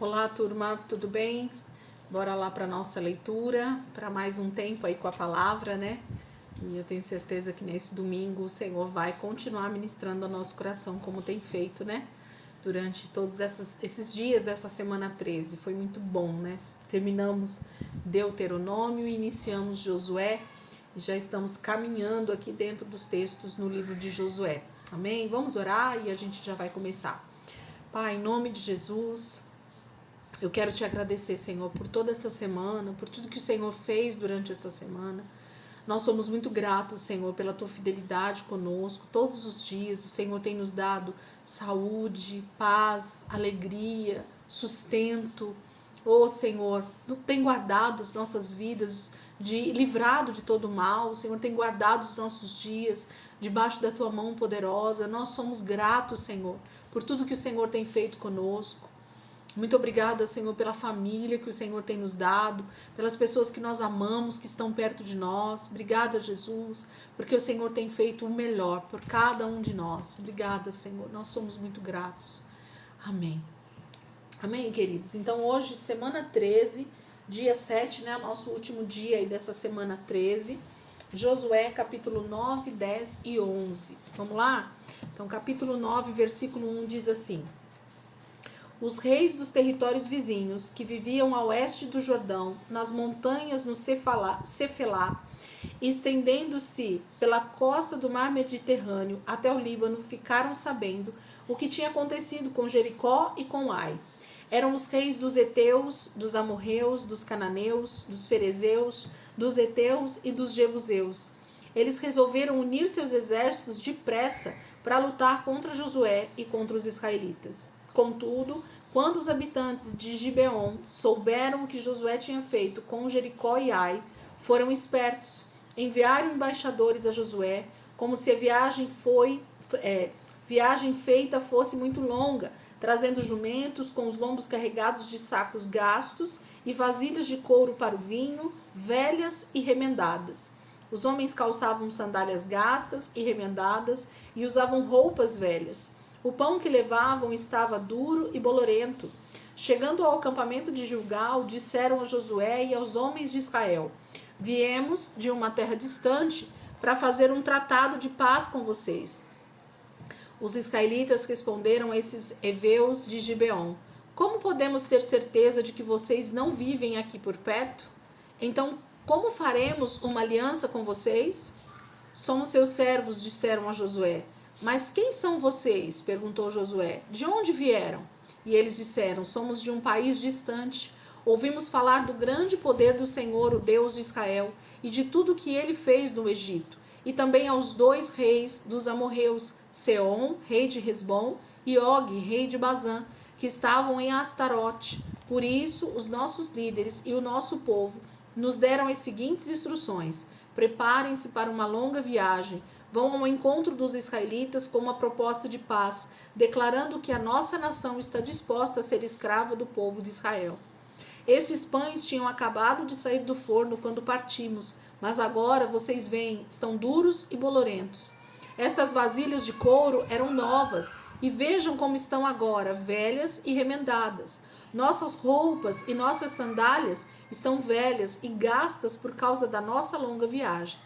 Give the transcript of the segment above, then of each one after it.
Olá, turma, tudo bem? Bora lá para nossa leitura, para mais um tempo aí com a palavra, né? E eu tenho certeza que nesse domingo o Senhor vai continuar ministrando ao nosso coração, como tem feito, né? Durante todos esses dias dessa semana 13. Foi muito bom, né? Terminamos Deuteronômio e iniciamos Josué. E já estamos caminhando aqui dentro dos textos no livro de Josué. Amém? Vamos orar e a gente já vai começar. Pai, em nome de Jesus, eu quero te agradecer, Senhor, por toda essa semana, por tudo que o Senhor fez durante essa semana. Nós somos muito gratos, Senhor, pela tua fidelidade conosco. Todos os dias o Senhor tem nos dado saúde, paz, alegria, sustento. Oh, Senhor, tem guardado as nossas vidas, livrado de todo mal. O Senhor tem guardado os nossos dias debaixo da tua mão poderosa. Nós somos gratos, Senhor, por tudo que o Senhor tem feito conosco. Muito obrigada, Senhor, pela família que o Senhor tem nos dado, pelas pessoas que nós amamos, que estão perto de nós. Obrigada, Jesus, porque o Senhor tem feito o melhor por cada um de nós. Obrigada, Senhor, nós somos muito gratos. Amém. Amém, queridos? Então, hoje, semana 13, dia 7, né, nosso último dia aí dessa semana 13, Josué, capítulo 9, 10 e 11. Vamos lá? Então, capítulo 9, versículo 1 diz assim: Os reis dos territórios vizinhos, que viviam a oeste do Jordão, nas montanhas no Cefelá, estendendo-se pela costa do mar Mediterrâneo até o Líbano, ficaram sabendo o que tinha acontecido com Jericó e com Ai. Eram os reis dos heteus, dos amorreus, dos cananeus, dos ferezeus, dos heteus e dos jebuseus. Eles resolveram unir seus exércitos depressa para lutar contra Josué e contra os israelitas. Contudo, quando os habitantes de Gibeon souberam o que Josué tinha feito com Jericó e Ai, foram espertos. Enviaram embaixadores a Josué, como se a viagem feita fosse muito longa, trazendo jumentos com os lombos carregados de sacos gastos e vasilhas de couro para o vinho, velhas e remendadas. Os homens calçavam sandálias gastas e remendadas e usavam roupas velhas. O pão que levavam estava duro e bolorento. Chegando ao acampamento de Gilgal, disseram a Josué e aos homens de Israel: Viemos de uma terra distante para fazer um tratado de paz com vocês. Os israelitas responderam a esses heveus de Gibeon: Como podemos ter certeza de que vocês não vivem aqui por perto? Então, como faremos uma aliança com vocês? Somos seus servos, disseram a Josué. Mas quem são vocês? Perguntou Josué. De onde vieram? E eles disseram: Somos de um país distante. Ouvimos falar do grande poder do Senhor, o Deus de Israel, e de tudo que ele fez no Egito, e também aos dois reis dos amorreus, Seom, rei de Hesbom, e Og, rei de Bazã, que estavam em Astarote. Por isso, os nossos líderes e o nosso povo nos deram as seguintes instruções: preparem-se para uma longa viagem, vão ao encontro dos israelitas com uma proposta de paz, declarando que a nossa nação está disposta a ser escrava do povo de Israel. Esses pães tinham acabado de sair do forno quando partimos, mas agora vocês veem, estão duros e bolorentos. Estas vasilhas de couro eram novas, e vejam como estão agora, velhas e remendadas. Nossas roupas e nossas sandálias estão velhas e gastas por causa da nossa longa viagem.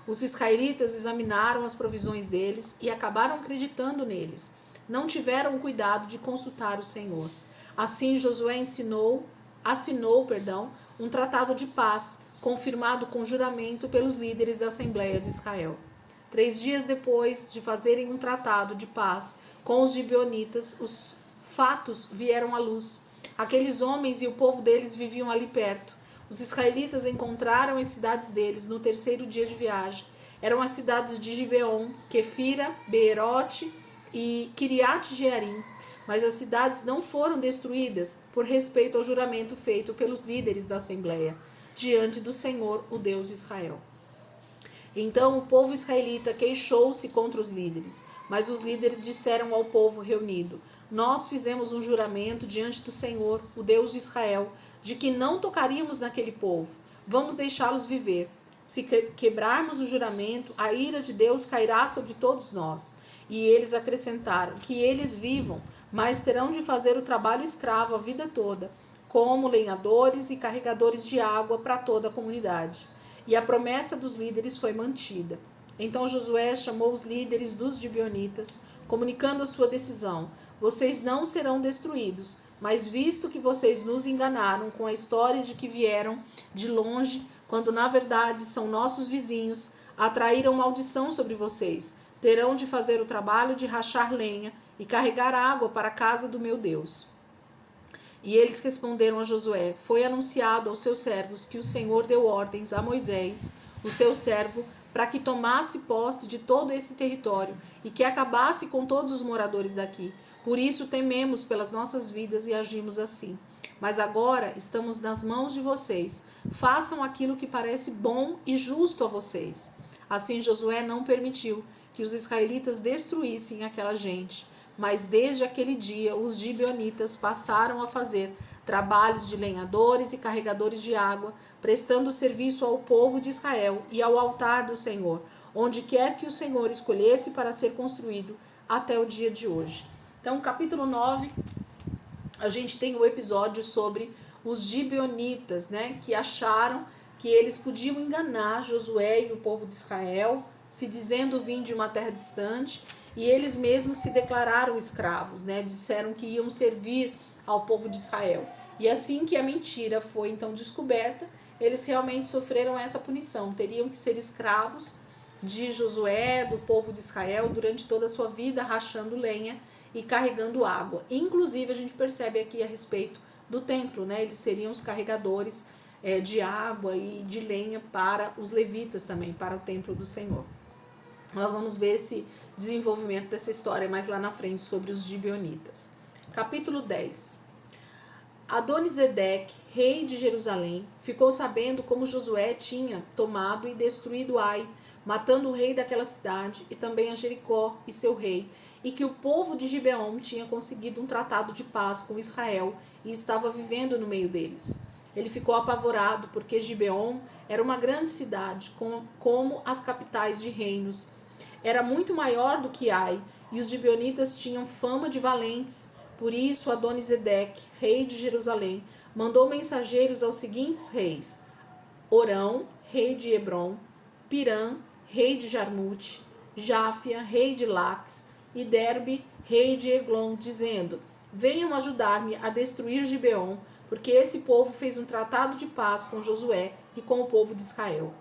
Os israelitas examinaram as provisões deles e acabaram acreditando neles. Não tiveram o cuidado de consultar o Senhor. Assim Josué assinou um tratado de paz, confirmado com juramento pelos líderes da Assembleia de Israel. 3 dias depois de fazerem um tratado de paz com os gibeonitas, os fatos vieram à luz. Aqueles homens e o povo deles viviam ali perto. Os israelitas encontraram as cidades deles no 3º dia de viagem. Eram as cidades de Gibeon, Quefira, Beerote e Kiriat Jearim. Mas as cidades não foram destruídas por respeito ao juramento feito pelos líderes da Assembleia, diante do Senhor, o Deus de Israel. Então o povo israelita queixou-se contra os líderes, mas os líderes disseram ao povo reunido: Nós fizemos um juramento diante do Senhor, o Deus de Israel, de que não tocaríamos naquele povo. Vamos deixá-los viver. Se quebrarmos o juramento, a ira de Deus cairá sobre todos nós. E eles acrescentaram: Que eles vivam, mas terão de fazer o trabalho escravo a vida toda, como lenhadores e carregadores de água para toda a comunidade. E a promessa dos líderes foi mantida. Então Josué chamou os líderes dos gibeonitas, comunicando a sua decisão: vocês não serão destruídos, mas visto que vocês nos enganaram com a história de que vieram de longe, quando na verdade são nossos vizinhos, atraíram maldição sobre vocês, terão de fazer o trabalho de rachar lenha e carregar água para a casa do meu Deus. E eles responderam a Josué: foi anunciado aos seus servos que o Senhor deu ordens a Moisés, o seu servo, para que tomasse posse de todo esse território e que acabasse com todos os moradores daqui. Por isso tememos pelas nossas vidas e agimos assim. Mas agora estamos nas mãos de vocês. Façam aquilo que parece bom e justo a vocês. Assim Josué não permitiu que os israelitas destruíssem aquela gente. Mas desde aquele dia os gibeonitas passaram a fazer trabalhos de lenhadores e carregadores de água, prestando serviço ao povo de Israel e ao altar do Senhor, onde quer que o Senhor escolhesse para ser construído até o dia de hoje. Então, no capítulo 9, a gente tem o episódio sobre os gibeonitas, né, que acharam que eles podiam enganar Josué e o povo de Israel, se dizendo vir de uma terra distante, e eles mesmos se declararam escravos, né, disseram que iam servir ao povo de Israel. E assim que a mentira foi então descoberta, eles realmente sofreram essa punição, teriam que ser escravos de Josué, do povo de Israel, durante toda a sua vida, rachando lenha e carregando água. Inclusive, a gente percebe aqui a respeito do templo, né? Eles seriam os carregadores de água e de lenha para os levitas também, para o templo do Senhor. Nós vamos ver esse desenvolvimento dessa história mais lá na frente sobre os gibeonitas. Capítulo 10. Adonisedeque, rei de Jerusalém, ficou sabendo como Josué tinha tomado e destruído Ai, matando o rei daquela cidade e também a Jericó e seu rei, e que o povo de Gibeon tinha conseguido um tratado de paz com Israel e estava vivendo no meio deles. Ele ficou apavorado porque Gibeon era uma grande cidade, como as capitais de reinos. Era muito maior do que Ai, e os gibeonitas tinham fama de valentes. Por isso Adonisedeque, rei de Jerusalém, mandou mensageiros aos seguintes reis: Orão, rei de Hebron, Pirã, rei de Jarmute, Jáfia, rei de Laques, e Derbe, rei de Eglon, dizendo: venham ajudar-me a destruir Gibeon, porque esse povo fez um tratado de paz com Josué e com o povo de Israel.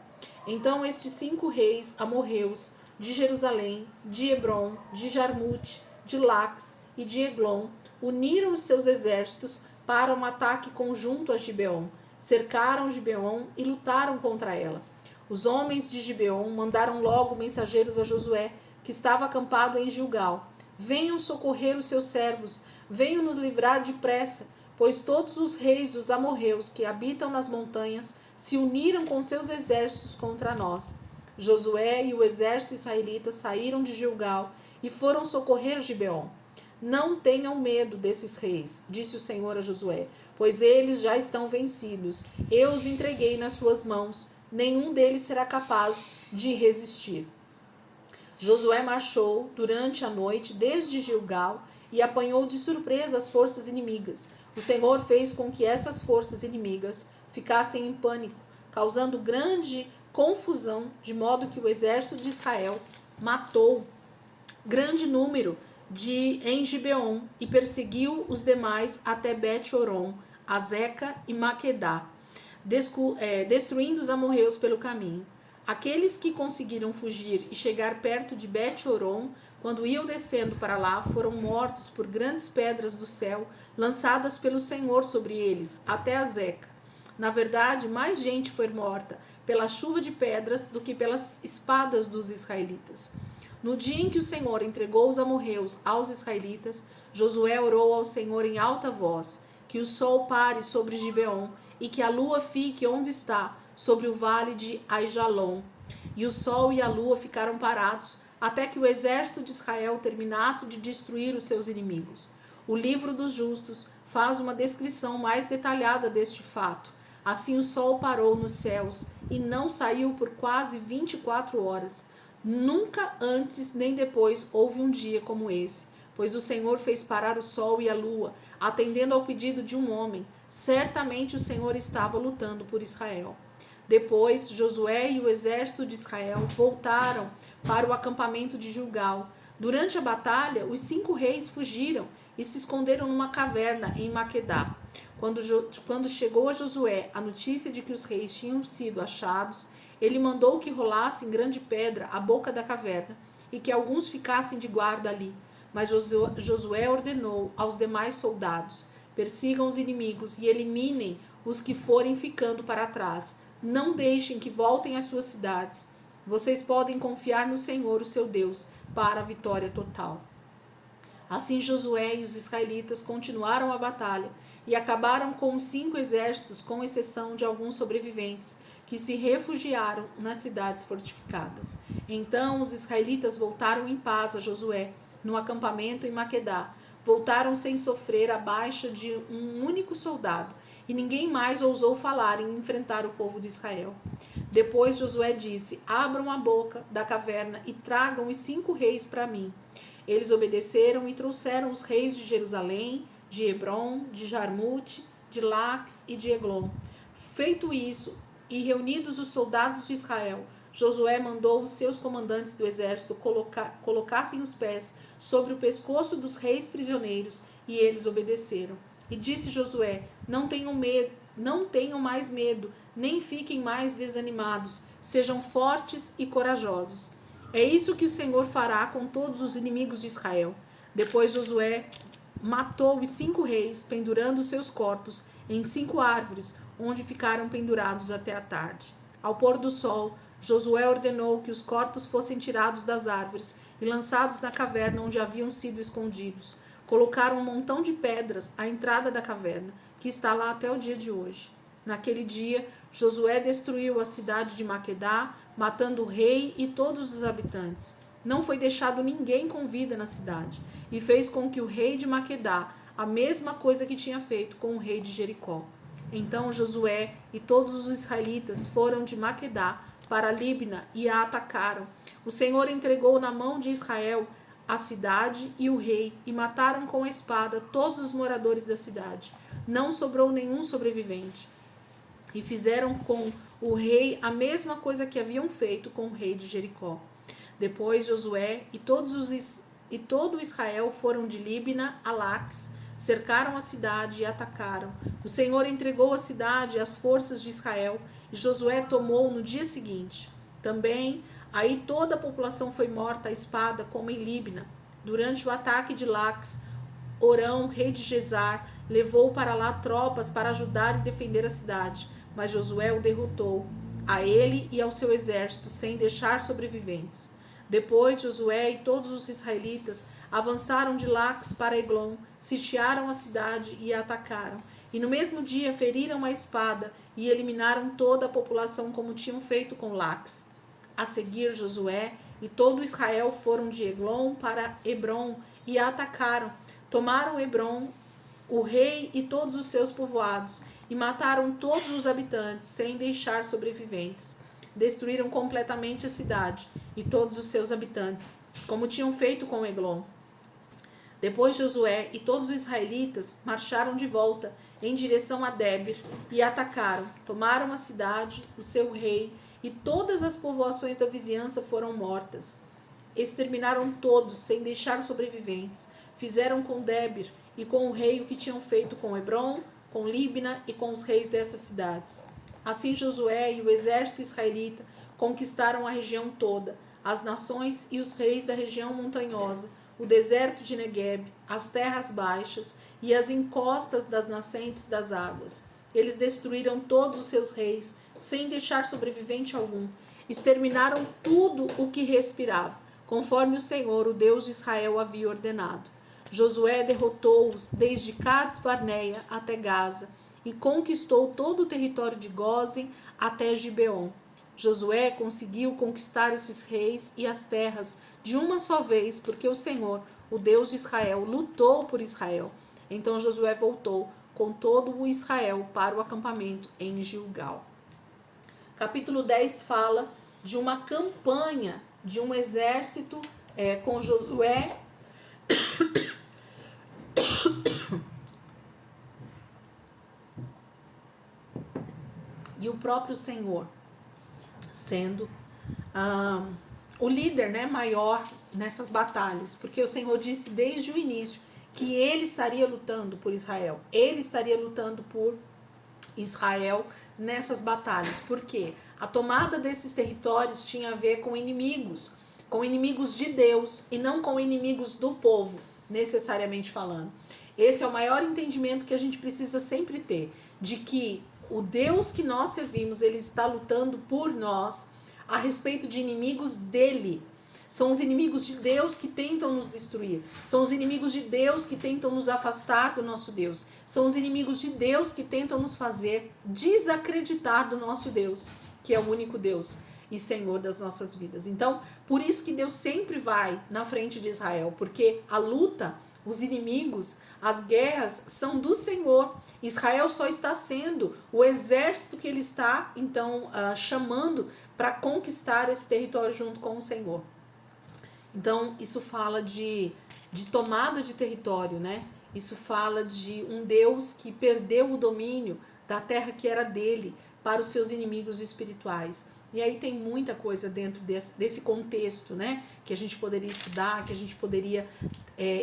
Então estes 5 reis amorreus de Jerusalém, de Hebron, de Jarmute, de Laques e de Eglon uniram os seus exércitos para um ataque conjunto a Gibeon, cercaram Gibeon e lutaram contra ela. Os homens de Gibeon mandaram logo mensageiros a Josué, que estava acampado em Gilgal: venham socorrer os seus servos, venham nos livrar depressa, pois todos os reis dos amorreus que habitam nas montanhas se uniram com seus exércitos contra nós. Josué e o exército israelita saíram de Gilgal e foram socorrer Gibeon. Não tenham medo desses reis, disse o Senhor a Josué, pois eles já estão vencidos. Eu os entreguei nas suas mãos, nenhum deles será capaz de resistir. Josué marchou durante a noite desde Gilgal e apanhou de surpresa as forças inimigas. O Senhor fez com que essas forças inimigas ficassem em pânico, causando grande confusão, de modo que o exército de Israel matou grande número em Gibeon e perseguiu os demais até Bet-Horon, Azeca e Maquedá, destruindo os amorreus pelo caminho. Aqueles que conseguiram fugir e chegar perto de Bet-Horon, quando iam descendo para lá, foram mortos por grandes pedras do céu, lançadas pelo Senhor sobre eles, até Azeca. Na verdade, mais gente foi morta pela chuva de pedras do que pelas espadas dos israelitas. No dia em que o Senhor entregou os amorreus aos israelitas, Josué orou ao Senhor em alta voz: que o sol pare sobre Gibeon e que a lua fique onde está, sobre o vale de Aijalon. E o sol e a lua ficaram parados até que o exército de Israel terminasse de destruir os seus inimigos. O livro dos justos faz uma descrição mais detalhada deste fato. Assim o sol parou nos céus e não saiu por quase 24 horas. Nunca antes nem depois houve um dia como esse, pois o Senhor fez parar o sol e a lua, atendendo ao pedido de um homem. Certamente o Senhor estava lutando por Israel. Depois, Josué e o exército de Israel voltaram para o acampamento de Gilgal. Durante a batalha, os 5 reis fugiram e se esconderam numa caverna em Maquedá. Quando chegou a Josué a notícia de que os reis tinham sido achados, ele mandou que rolasse em grande pedra a boca da caverna e que alguns ficassem de guarda ali. Mas Josué ordenou aos demais soldados: persigam os inimigos e eliminem os que forem ficando para trás. Não deixem que voltem às suas cidades. Vocês podem confiar no Senhor, o seu Deus, para a vitória total. Assim Josué e os israelitas continuaram a batalha e acabaram com os 5 exércitos, com exceção de alguns sobreviventes, que se refugiaram nas cidades fortificadas. Então os israelitas voltaram em paz a Josué, no acampamento em Maquedá. Voltaram sem sofrer a baixa de um único soldado, e ninguém mais ousou falar em enfrentar o povo de Israel. Depois Josué disse: abram a boca da caverna e tragam os 5 reis para mim. Eles obedeceram e trouxeram os reis de Jerusalém, de Hebrom, de Jarmute, de Laques e de Eglon. Feito isso, e reunidos os soldados de Israel, Josué mandou os seus comandantes do exército colocassem os pés sobre o pescoço dos reis prisioneiros, e eles obedeceram. E disse Josué: não tenham medo, não tenham mais medo, nem fiquem mais desanimados, sejam fortes e corajosos. É isso que o Senhor fará com todos os inimigos de Israel. Depois Josué matou os 5 reis, pendurando seus corpos em 5 árvores, onde ficaram pendurados até a tarde. Ao pôr do sol, Josué ordenou que os corpos fossem tirados das árvores e lançados na caverna onde haviam sido escondidos. Colocaram um montão de pedras à entrada da caverna, que está lá até o dia de hoje. Naquele dia, Josué destruiu a cidade de Maquedá, matando o rei e todos os habitantes. Não foi deixado ninguém com vida na cidade, e fez com que o rei de Maquedá a mesma coisa que tinha feito com o rei de Jericó. Então Josué e todos os israelitas foram de Maquedá para Libna e a atacaram. O Senhor entregou na mão de Israel a cidade e o rei, e mataram com a espada todos os moradores da cidade. Não sobrou nenhum sobrevivente. E fizeram com o rei a mesma coisa que haviam feito com o rei de Jericó. Depois Josué e todo Israel foram de Libna a Laques, cercaram a cidade e atacaram. O Senhor entregou a cidade às forças de Israel, e Josué tomou no dia seguinte. Também aí toda a população foi morta à espada, como em Libna. Durante o ataque de Laques, Orão, rei de Gesar, levou para lá tropas para ajudar e defender a cidade, mas Josué o derrotou, a ele e ao seu exército, sem deixar sobreviventes. Depois Josué e todos os israelitas avançaram de Laques para Eglon, sitiaram a cidade e a atacaram. E no mesmo dia feriram a espada e eliminaram toda a população, como tinham feito com Laques. A seguir Josué e todo Israel foram de Eglon para Hebrom e a atacaram. Tomaram Hebrom, o rei e todos os seus povoados, e mataram todos os habitantes, sem deixar sobreviventes. Destruíram completamente a cidade e todos os seus habitantes, como tinham feito com Eglon. Depois Josué e todos os israelitas marcharam de volta em direção a Débir e atacaram. Tomaram a cidade, o seu rei, e todas as povoações da vizinhança foram mortas. Exterminaram todos, sem deixar sobreviventes. Fizeram com Débir e com o rei o que tinham feito com Hebrom, com Libna e com os reis dessas cidades. Assim Josué e o exército israelita conquistaram a região toda, as nações e os reis da região montanhosa, o deserto de Negueb, as terras baixas e as encostas das nascentes das águas. Eles destruíram todos os seus reis, sem deixar sobrevivente algum. Exterminaram tudo o que respirava, conforme o Senhor, o Deus de Israel, havia ordenado. Josué derrotou-os desde Cades-Barneia até Gaza e conquistou todo o território de Gósen até Gibeon. Josué conseguiu conquistar esses reis e as terras de uma só vez, porque o Senhor, o Deus de Israel, lutou por Israel. Então Josué voltou com todo o Israel para o acampamento em Gilgal. Capítulo 10 fala de uma campanha de um exército com Josué E o próprio Senhor sendo o líder, né, maior nessas batalhas, porque o Senhor disse desde o início que ele estaria lutando por Israel, ele estaria lutando por Israel nessas batalhas, porque a tomada desses territórios tinha a ver com inimigos de Deus e não com inimigos do povo, necessariamente falando. Esse é o maior entendimento que a gente precisa sempre ter, de que o Deus que nós servimos, ele está lutando por nós a respeito de inimigos dele. São os inimigos de Deus que tentam nos destruir. São os inimigos de Deus que tentam nos afastar do nosso Deus. São os inimigos de Deus que tentam nos fazer desacreditar do nosso Deus, que é o único Deus e Senhor das nossas vidas. Então, por isso que Deus sempre vai na frente de Israel, porque a luta, os inimigos, as guerras são do Senhor. Israel só está sendo o exército que ele está, então, chamando para conquistar esse território junto com o Senhor. Então, isso fala de tomada de território, né? Isso fala de um Deus que perdeu o domínio da terra que era dele para os seus inimigos espirituais. E aí tem muita coisa dentro desse contexto, né? Que a gente poderia estudar, que a gente poderia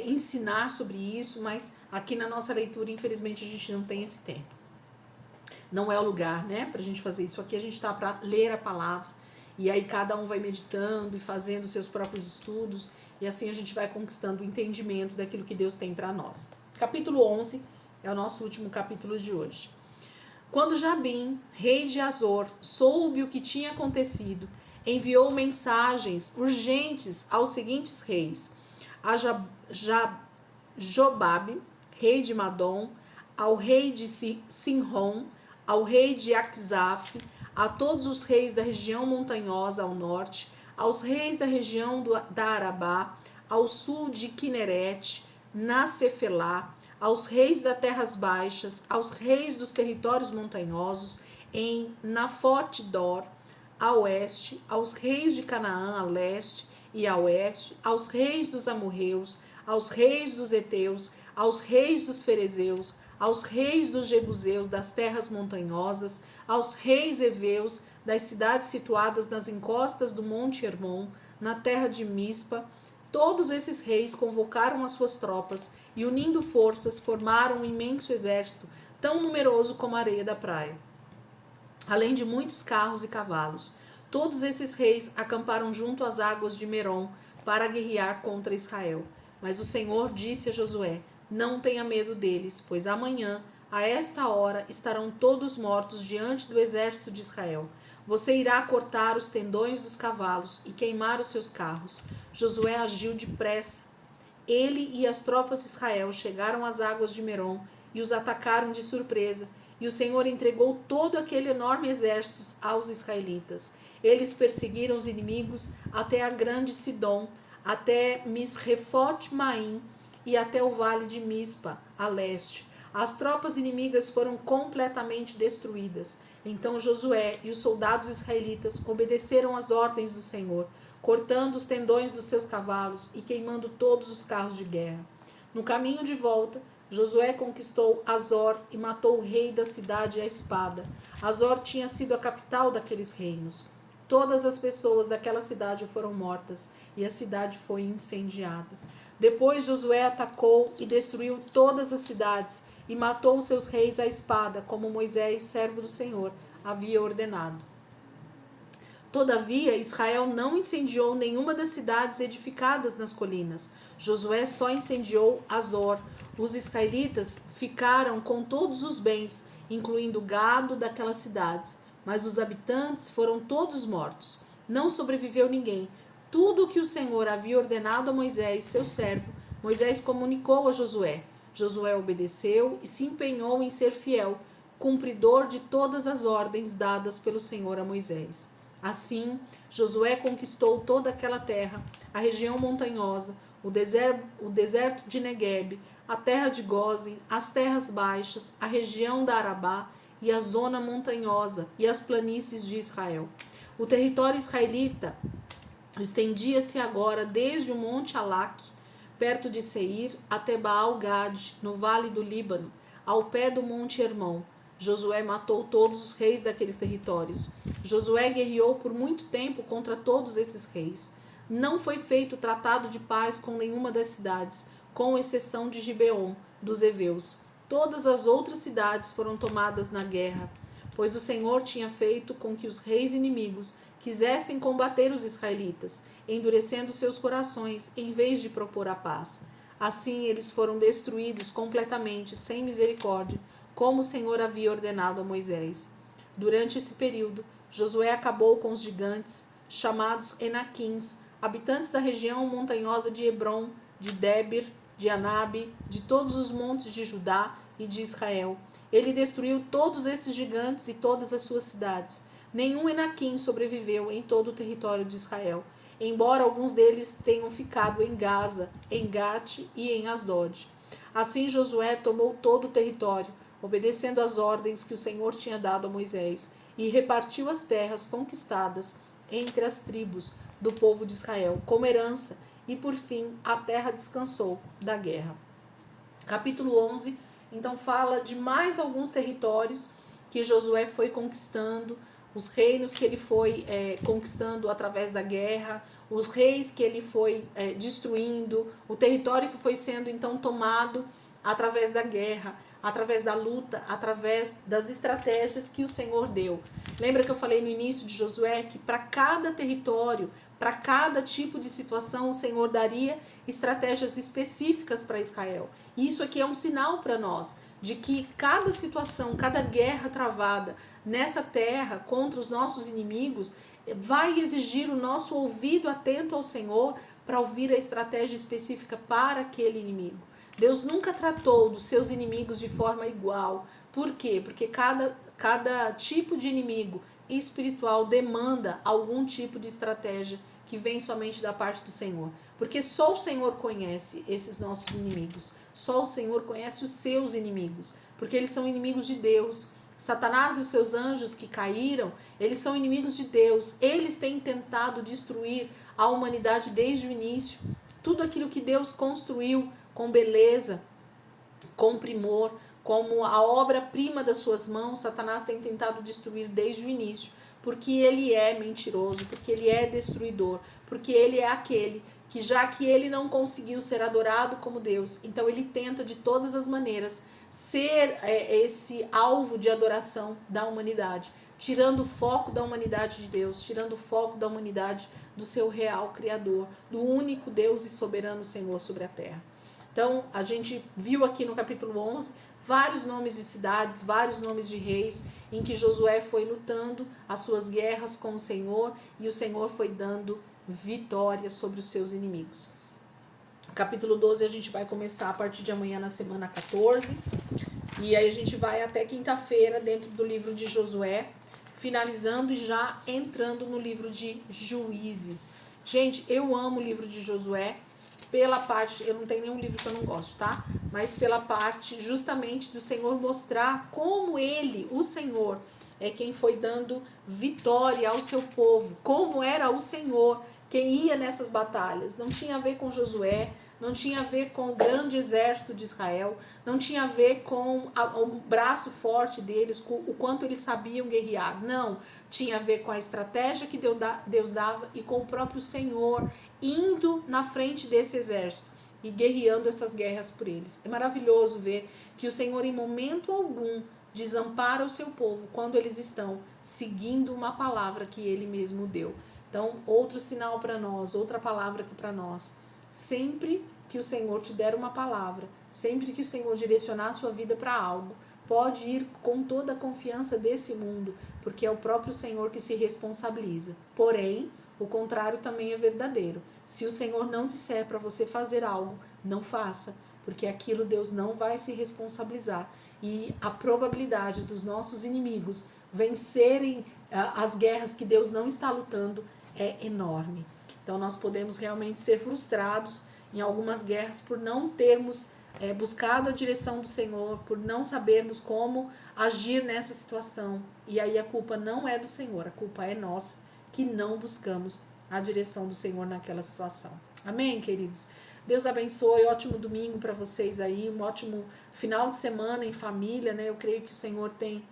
ensinar sobre isso, mas aqui na nossa leitura, infelizmente, a gente não tem esse tempo. Não é o lugar, né? Pra gente fazer isso. Aqui a gente está para ler a palavra. E aí cada um vai meditando e fazendo seus próprios estudos. E assim a gente vai conquistando o entendimento daquilo que Deus tem para nós. Capítulo 11 é o nosso último capítulo de hoje. Quando Jabim, rei de Azor, soube o que tinha acontecido, enviou mensagens urgentes aos seguintes reis: a Jobabe, rei de Madom, ao rei de Sinrom, ao rei de Aczaf, a todos os reis da região montanhosa ao norte, aos reis da região da Arabá, ao sul de Quinerete, na Cefelá, aos reis das terras baixas, aos reis dos territórios montanhosos, em Nafote-dor, a oeste, aos reis de Canaã a leste e a oeste, aos reis dos amorreus, aos reis dos heteus, aos reis dos ferezeus, aos reis dos jebuseus das terras montanhosas, aos reis heveus das cidades situadas nas encostas do monte Hermon, na terra de Mispa. Todos esses reis convocaram as suas tropas e, unindo forças, formaram um imenso exército, tão numeroso como a areia da praia, além de muitos carros e cavalos. Todos esses reis acamparam junto às águas de Merom para guerrear contra Israel. Mas o Senhor disse a Josué: não tenha medo deles, pois amanhã, a esta hora, estarão todos mortos diante do exército de Israel. Você irá cortar os tendões dos cavalos e queimar os seus carros. Josué agiu depressa. Ele e as tropas de Israel chegaram às águas de Merom e os atacaram de surpresa, e o Senhor entregou todo aquele enorme exército aos israelitas. Eles perseguiram os inimigos até a grande Sidom, até Misrefote-Maim e até o vale de Mispa, a leste. As tropas inimigas foram completamente destruídas. Então Josué e os soldados israelitas obedeceram às ordens do Senhor, cortando os tendões dos seus cavalos e queimando todos os carros de guerra. No caminho de volta, Josué conquistou Azor e matou o rei da cidade à espada. Azor tinha sido a capital daqueles reinos. Todas as pessoas daquela cidade foram mortas e a cidade foi incendiada. Depois Josué atacou e destruiu todas as cidades e matou os seus reis à espada, como Moisés, servo do Senhor, havia ordenado. Todavia, Israel não incendiou nenhuma das cidades edificadas nas colinas. Josué só incendiou Azor. Os israelitas ficaram com todos os bens, incluindo o gado daquelas cidades, mas os habitantes foram todos mortos. Não sobreviveu ninguém. Tudo o que o Senhor havia ordenado a Moisés, seu servo, Moisés comunicou a Josué. Josué obedeceu e se empenhou em ser fiel, cumpridor de todas as ordens dadas pelo Senhor a Moisés. Assim, Josué conquistou toda aquela terra, a região montanhosa, o deserto de Neguebe, a terra de Gósen, as terras baixas, a região da Arabá e a zona montanhosa e as planícies de Israel. O território israelita estendia-se agora desde o monte Alaque, perto de Seir, até Baal-Gade, no vale do Líbano, ao pé do monte Hermon. Josué matou todos os reis daqueles territórios. Josué guerreou por muito tempo contra todos esses reis. Não foi feito tratado de paz com nenhuma das cidades, com exceção de Gibeon, dos heveus. Todas as outras cidades foram tomadas na guerra, pois o Senhor tinha feito com que os reis inimigos quisessem combater os israelitas, endurecendo seus corações em vez de propor a paz. Assim eles foram destruídos completamente, sem misericórdia, como o Senhor havia ordenado a Moisés. Durante esse período, Josué acabou com os gigantes, chamados Enaquins, habitantes da região montanhosa de Hebron, de Débir, de Anabe, de todos os montes de Judá e de Israel. Ele destruiu todos esses gigantes e todas as suas cidades. Nenhum Enaquim sobreviveu em todo o território de Israel, embora alguns deles tenham ficado em Gaza, em Gate e em Asdod. Assim Josué tomou todo o território, obedecendo às ordens que o Senhor tinha dado a Moisés, e repartiu as terras conquistadas entre as tribos do povo de Israel como herança, e por fim a terra descansou da guerra. Capítulo 11, então, fala de mais alguns territórios que Josué foi conquistando, os reinos que ele foi conquistando através da guerra, os reis que ele foi destruindo, o território que foi sendo então tomado através da guerra, através da luta, através das estratégias que o Senhor deu. Lembra que eu falei no início de Josué que para cada território, para cada tipo de situação, o Senhor daria estratégias específicas para Israel. E isso aqui é um sinal para nós de que cada situação, cada guerra travada nessa terra contra os nossos inimigos vai exigir o nosso ouvido atento ao Senhor para ouvir a estratégia específica para aquele inimigo. Deus nunca tratou dos seus inimigos de forma igual. Por quê? Porque cada tipo de inimigo espiritual demanda algum tipo de estratégia que vem somente da parte do Senhor. Porque só o Senhor conhece esses nossos inimigos. Só o Senhor conhece os seus inimigos. Porque eles são inimigos de Deus. Satanás e os seus anjos que caíram, eles são inimigos de Deus. Eles têm tentado destruir a humanidade desde o início. Tudo aquilo que Deus construiu com beleza, com primor, como a obra-prima das suas mãos, Satanás tem tentado destruir desde o início, porque ele é mentiroso, porque ele é destruidor, porque ele é aquele que, já que ele não conseguiu ser adorado como Deus, então ele tenta de todas as maneiras ser esse alvo de adoração da humanidade, tirando o foco da humanidade de Deus, tirando o foco da humanidade do seu real Criador, do único Deus e soberano Senhor sobre a terra. Então, a gente viu aqui no capítulo 11 vários nomes de cidades, vários nomes de reis, em que Josué foi lutando as suas guerras com o Senhor e o Senhor foi dando vitória sobre os seus inimigos. Capítulo 12 a gente vai começar a partir de amanhã na semana 14, e aí a gente vai até quinta-feira dentro do livro de Josué, finalizando e já entrando no livro de Juízes. Gente, eu amo o livro de Josué, pela parte, eu não tenho nenhum livro que eu não gosto, tá? Mas pela parte justamente do Senhor mostrar como ele, o Senhor, é quem foi dando vitória ao seu povo, como era o Senhor quem ia nessas batalhas. Não tinha a ver com Josué, não tinha a ver com o grande exército de Israel, não tinha a ver com o braço forte deles, com o quanto eles sabiam guerrear. Não, tinha a ver com a estratégia que Deus dava e com o próprio Senhor indo na frente desse exército e guerreando essas guerras por eles. É maravilhoso ver que o Senhor em momento algum desampara o seu povo quando eles estão seguindo uma palavra que ele mesmo deu. Então, outro sinal para nós, outra palavra aqui para nós. Sempre que o Senhor te der uma palavra, sempre que o Senhor direcionar a sua vida para algo, pode ir com toda a confiança desse mundo, porque é o próprio Senhor que se responsabiliza. Porém, o contrário também é verdadeiro. Se o Senhor não disser para você fazer algo, não faça, porque aquilo Deus não vai se responsabilizar. E a probabilidade dos nossos inimigos vencerem as guerras que Deus não está lutando é enorme. Então nós podemos realmente ser frustrados em algumas guerras por não termos buscado a direção do Senhor, por não sabermos como agir nessa situação. E aí a culpa não é do Senhor, a culpa é nossa, que não buscamos a direção do Senhor naquela situação. Amém, queridos? Deus abençoe, ótimo domingo para vocês aí, um ótimo final de semana em família, né? Eu creio que o Senhor tem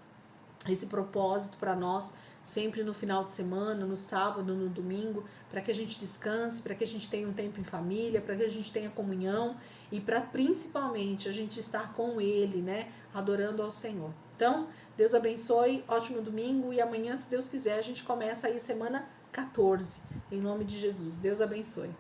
esse propósito para nós, sempre no final de semana, no sábado, no domingo, para que a gente descanse, para que a gente tenha um tempo em família, para que a gente tenha comunhão e para principalmente a gente estar com Ele, né, adorando ao Senhor. Então, Deus abençoe, ótimo domingo e amanhã, se Deus quiser, a gente começa aí semana 14, em nome de Jesus. Deus abençoe.